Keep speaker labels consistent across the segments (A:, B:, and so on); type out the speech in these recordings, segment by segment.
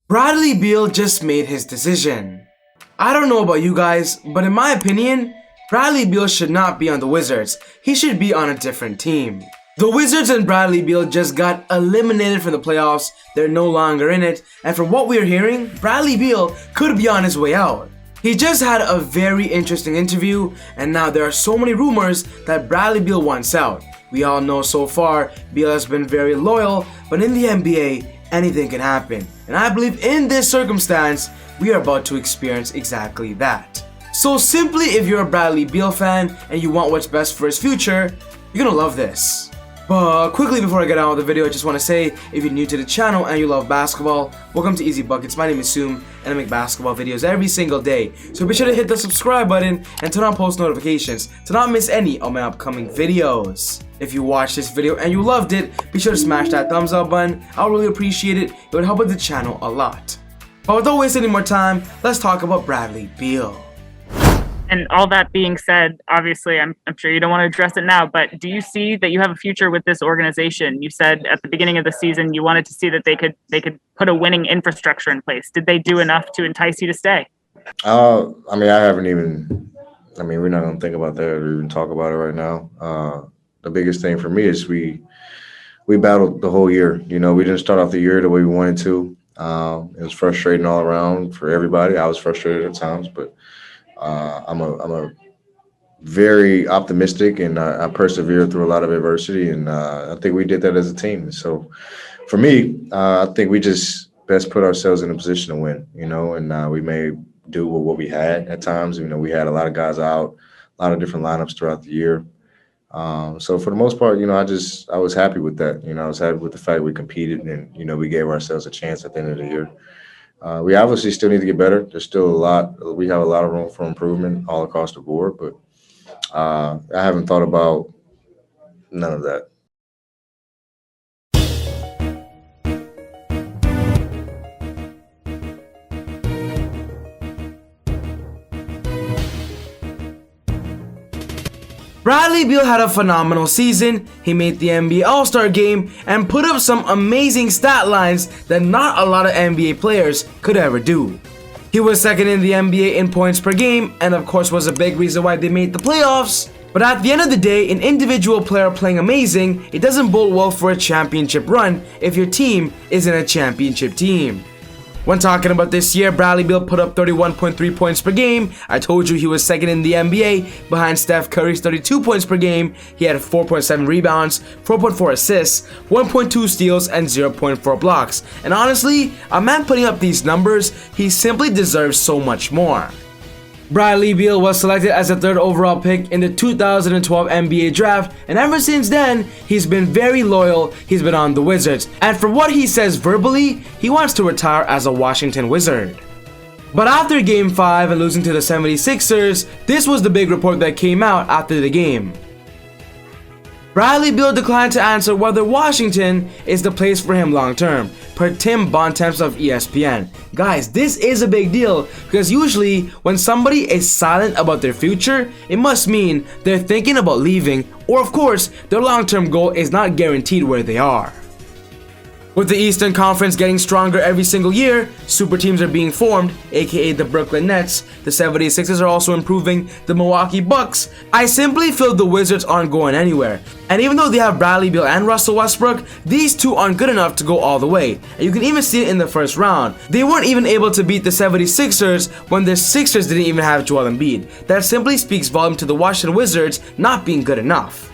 A: Bradley Beal just made his decision. I don't know about you guys, but in my opinion, Bradley Beal should not be on the Wizards. He should be on a different team. The Wizards and Bradley Beal just got eliminated from the playoffs. They're no longer in it, and from what we're hearing, Bradley Beal could be on his way out. He just had a very interesting interview, and now there are so many rumors that Bradley Beal wants out. We all know so far, Beal has been very loyal, but in the NBA, anything can happen. And I believe in this circumstance, we are about to experience exactly that. So simply, if you're a Bradley Beal fan and you want what's best for his future, you're gonna love this. But quickly before I get on with the video, I just want to say, if you're new to the channel and you love basketball, welcome to Easy Buckets. My name is Soom and I make basketball videos every single day. So be sure to hit the subscribe button and turn on post notifications to not miss any of my upcoming videos. If you watched this video and you loved it, be sure to smash that thumbs up button. I'll really appreciate it. It would help with the channel a lot. But without wasting any more time, let's talk about Bradley Beal.
B: And all that being said, obviously, I'm sure you don't want to address it now, but do you see that you have a future with this organization? You said at the beginning of the season you wanted to see that they could put a winning infrastructure in place. Did they do enough to entice you to stay?
C: I haven't even. We're not gonna think about that or even talk about it right now. The biggest thing for me is we battled the whole year. You know, we didn't start off the year the way we wanted to. It was frustrating all around for everybody. I was frustrated at times, but I'm a very optimistic, and I persevered through a lot of adversity, and I think we did that as a team. So for me, I think we just best put ourselves in a position to win, and we may do with what we had at times. We had a lot of guys out, a lot of different lineups throughout the year. So for the most part, I was happy with that. I was happy with the fact we competed and, we gave ourselves a chance at the end of the year. We obviously still need to get better. There's still we have a lot of room for improvement all across the board, but I haven't thought about none of that.
A: Bradley Beal had a phenomenal season. He made the NBA All-Star game and put up some amazing stat lines that not a lot of NBA players could ever do. He was second in the NBA in points per game and of course was a big reason why they made the playoffs. But at the end of the day, an individual player playing amazing, it doesn't bode well for a championship run if your team isn't a championship team. When talking about this year, Bradley Beal put up 31.3 points per game. I told you he was second in the NBA behind Steph Curry's 32 points per game. He had 4.7 rebounds, 4.4 assists, 1.2 steals, and 0.4 blocks. And honestly, a man putting up these numbers, he simply deserves so much more. Bradley Beal was selected as the third overall pick in the 2012 NBA draft, and ever since then, he's been very loyal. He's been on the Wizards, and for what he says verbally, he wants to retire as a Washington Wizard. But after Game 5 and losing to the 76ers, this was the big report that came out after the game. Bradley Beal declined to answer whether Washington is the place for him long term, per Tim Bontemps of ESPN. Guys, this is a big deal because usually when somebody is silent about their future, it must mean they're thinking about leaving, or of course, their long-term goal is not guaranteed where they are. With the Eastern Conference getting stronger every single year, super teams are being formed, aka the Brooklyn Nets. The 76ers are also improving, the Milwaukee Bucks. I simply feel the Wizards aren't going anywhere. And even though they have Bradley Beal and Russell Westbrook, these two aren't good enough to go all the way. And you can even see it in the first round. They weren't even able to beat the 76ers when the Sixers didn't even have Joel Embiid. That simply speaks volume to the Washington Wizards not being good enough.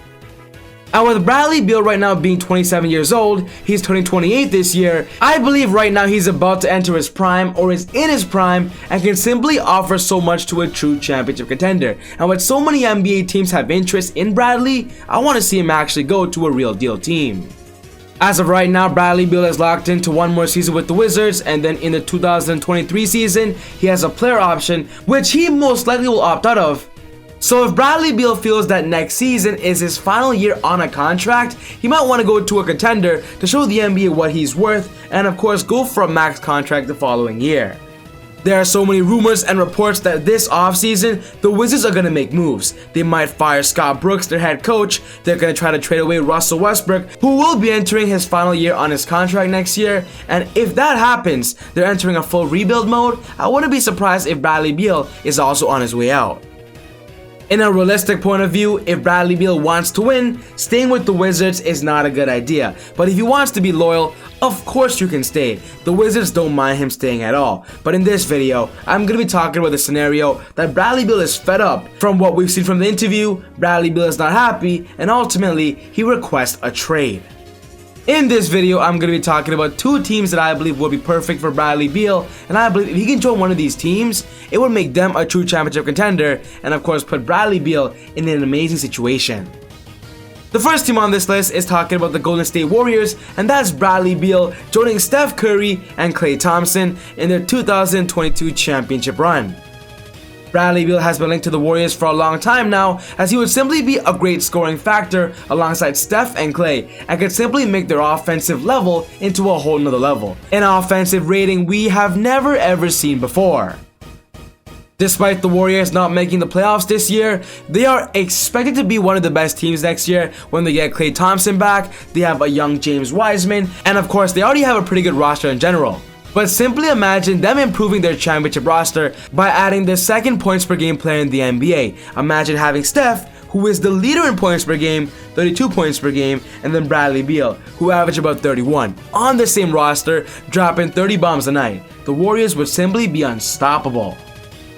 A: And with Bradley Beal right now being 27 years old, he's turning 28 this year, I believe right now he's about to enter his prime or is in his prime and can simply offer so much to a true championship contender. And with so many NBA teams have interest in Bradley, I want to see him actually go to a real deal team. As of right now, Bradley Beal is locked into one more season with the Wizards, and then in the 2023 season, he has a player option, which he most likely will opt out of. So if Bradley Beal feels that next season is his final year on a contract, he might want to go to a contender to show the NBA what he's worth and of course go for a max contract the following year. There are so many rumors and reports that this offseason, the Wizards are going to make moves. They might fire Scott Brooks, their head coach. They're going to try to trade away Russell Westbrook, who will be entering his final year on his contract next year. And if that happens, they're entering a full rebuild mode. I wouldn't be surprised if Bradley Beal is also on his way out. In a realistic point of view, if Bradley Beal wants to win, staying with the Wizards is not a good idea. But if he wants to be loyal, of course you can stay. The Wizards don't mind him staying at all. But in this video, I'm going to be talking about the scenario that Bradley Beal is fed up. From what we've seen from the interview, Bradley Beal is not happy, and ultimately, he requests a trade. In this video, I'm going to be talking about two teams that I believe would be perfect for Bradley Beal, and I believe if he can join one of these teams, it would make them a true championship contender, and of course put Bradley Beal in an amazing situation. The first team on this list is talking about the Golden State Warriors, and that's Bradley Beal joining Steph Curry and Klay Thompson in their 2022 championship run. Bradley Beal has been linked to the Warriors for a long time now, as he would simply be a great scoring factor alongside Steph and Klay, and could simply make their offensive level into a whole nother level, an offensive rating we have never ever seen before. Despite the Warriors not making the playoffs this year, they are expected to be one of the best teams next year when they get Klay Thompson back. They have a young James Wiseman, and of course they already have a pretty good roster in general. But simply imagine them improving their championship roster by adding the second points per game player in the NBA. Imagine having Steph, who is the leader in points per game, 32 points per game, and then Bradley Beal, who averaged about 31, on the same roster, dropping 30 bombs a night. The Warriors would simply be unstoppable.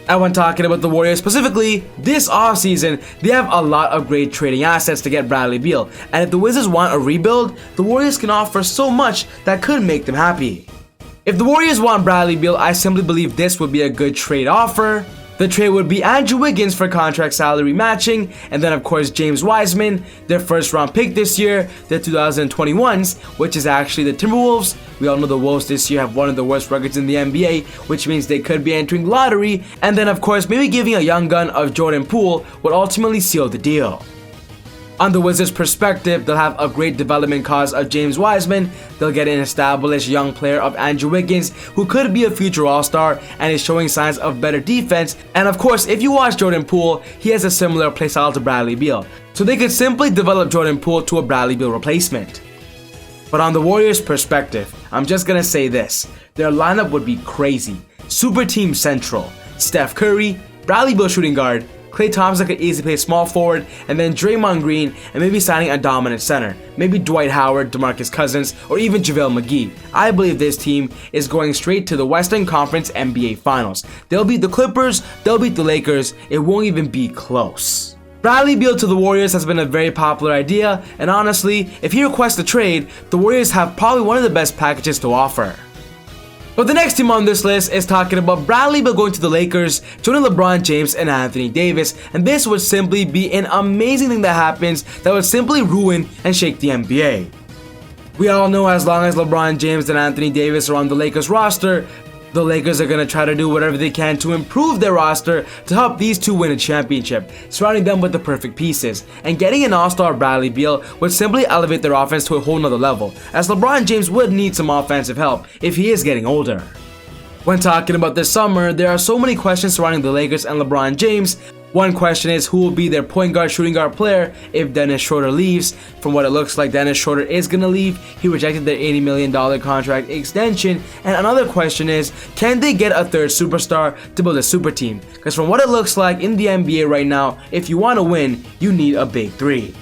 A: And when talking about the Warriors specifically, this offseason, they have a lot of great trading assets to get Bradley Beal. And if the Wizards want a rebuild, the Warriors can offer so much that could make them happy. If the Warriors want Bradley Beal, I simply believe this would be a good trade offer. The trade would be Andrew Wiggins for contract salary matching, and then of course James Wiseman, their first round pick this year, their 2021s, which is actually the Timberwolves. We all know the Wolves this year have one of the worst records in the NBA, which means they could be entering the lottery, and then of course maybe giving a young gun of Jordan Poole would ultimately seal the deal. On the Wizards' perspective, they'll have a great development cause of James Wiseman. They'll get an established young player of Andrew Wiggins, who could be a future All-Star and is showing signs of better defense. And of course, if you watch Jordan Poole, he has a similar playstyle to Bradley Beal. So they could simply develop Jordan Poole to a Bradley Beal replacement. But on the Warriors' perspective, I'm just gonna say this. Their lineup would be crazy. Super team central. Steph Curry, Bradley Beal shooting guard, Klay Thompson could easily play small forward, and then Draymond Green, and maybe signing a dominant center. Maybe Dwight Howard, DeMarcus Cousins, or even JaVale McGee. I believe this team is going straight to the Western Conference NBA Finals. They'll beat the Clippers, they'll beat the Lakers, it won't even be close. Bradley Beal to the Warriors has been a very popular idea, and honestly, if he requests a trade, the Warriors have probably one of the best packages to offer. But the next team on this list is talking about Bradley Beal going to the Lakers, joining LeBron James and Anthony Davis, and this would simply be an amazing thing that happens that would simply ruin and shake the NBA. We all know as long as LeBron James and Anthony Davis are on the Lakers roster, the Lakers are going to try to do whatever they can to improve their roster to help these two win a championship, surrounding them with the perfect pieces. And getting an all-star Bradley Beal would simply elevate their offense to a whole nother level, as LeBron James would need some offensive help if he is getting older. When talking about this summer, there are so many questions surrounding the Lakers and LeBron James. One question is who will be their point guard, shooting guard player if Dennis Schroeder leaves. From what it looks like, Dennis Schroeder is going to leave. He rejected their $80 million contract extension. And another question is, can they get a third superstar to build a super team? Because from what it looks like in the NBA right now, if you want to win, you need a big three.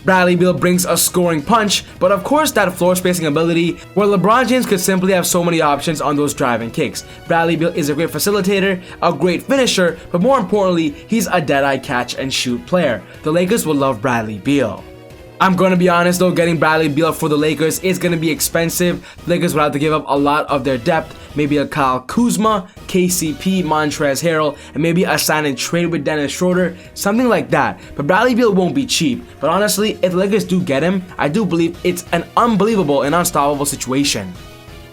A: Bradley Beal brings a scoring punch, but of course that floor spacing ability, where LeBron James could simply have so many options on those driving kicks. Bradley Beal is a great facilitator, a great finisher, but more importantly, he's a dead-eye catch and shoot player. The Lakers will love Bradley Beal. I'm going to be honest though, getting Bradley Beal for the Lakers is going to be expensive. The Lakers will have to give up a lot of their depth, maybe a Kyle Kuzma, KCP, Montrezl Harrell, and maybe a sign and trade with Dennis Schroeder, something like that. But Bradley Beal won't be cheap. But honestly, if the Lakers do get him, I do believe it's an unbelievable and unstoppable situation.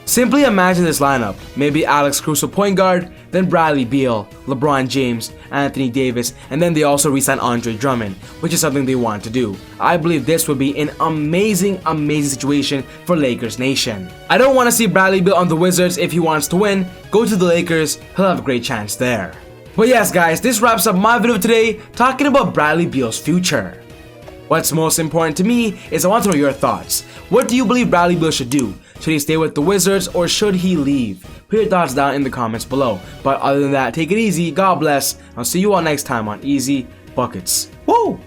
A: Simply imagine this lineup, maybe Alex Caruso point guard, then Bradley Beal, LeBron James, Anthony Davis, and then they also re-sign Andre Drummond, which is something they want to do. I believe this would be an amazing situation for Lakers Nation. I don't want to see Bradley Beal on the Wizards. If he wants to win, go to the Lakers, he'll have a great chance there. But yes guys, this wraps up my video today talking about Bradley Beal's future. What's most important to me is I want to know your thoughts. What do you believe Bradley Beal should do? Should he stay with the Wizards or should he leave? Put your thoughts down in the comments below. But other than that, take it easy, God bless. I'll see you all next time on Easy Buckets. Woo!